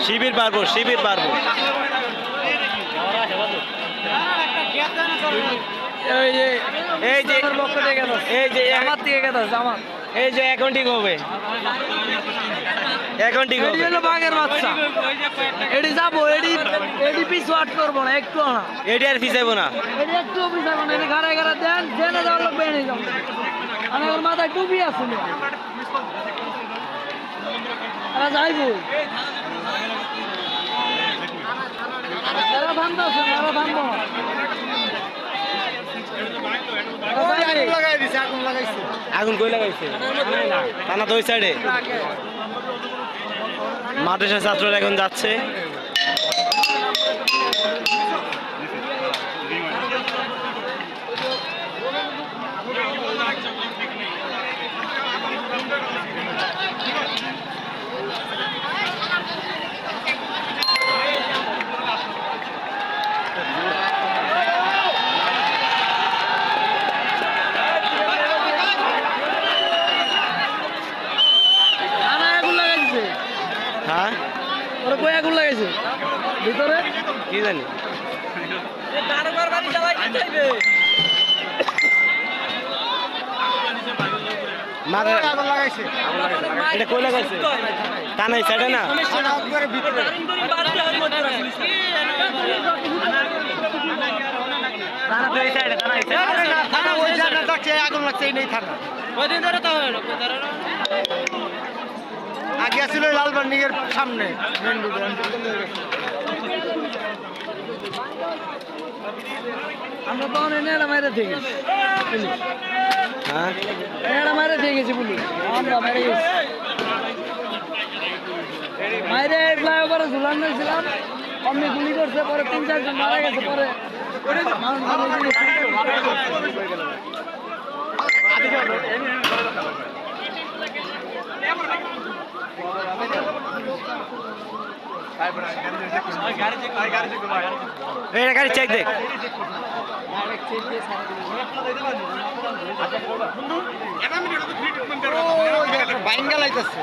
শিবির পারবো এই যে এই যে পক্ষ থেকে গেল, এই যে আমার থেকে গেল আমার। এই যে এখন ঠিক হবে, এখন ঠিক এটি হবে। হলো বাঘের বাচ্চা, এটি যাবো, এটি পিছু আট করবো না, একটু না, এটি আর ফিসাইবো না। এটি একটু পিছাবো না, এটি ঘাড়ে ঘাড়ে দেন, জেনে যাওয়ার লোক বেড়ে যাবো। আর ওর মাথায় টুপি আছে না, এরা যাইবো, এরা থামতে আছে না, এরা থামবো না। আগুন কই লাগাইছে? থানা তো ওই সাইডে। মাদ্রাসা ছাত্ররা এখন যাচ্ছে। হ্যাঁ, ওরা কই আগুন লাগাইছে ভিতরে? কি জানি। এটা কই লাগাইছে? থানায় সাইডে না? আগে ছিল লালবান্ডিংয়ের সামনে আমরা তো নেড়া মাইরে থেকে গেছি, হ্যাঁ, নেড়া মাইরে থেকে গেছি পুলিশ, আমরা মেরে গেছি মাইরে ফ্লাইওভারে ঝুলানো ছিলাম, অমনি গুলি করছে, পরে 3-4 জন মারা গেছে, পরে গাড়ি চেক দেখ। বাইঙ্গা লাইতেছে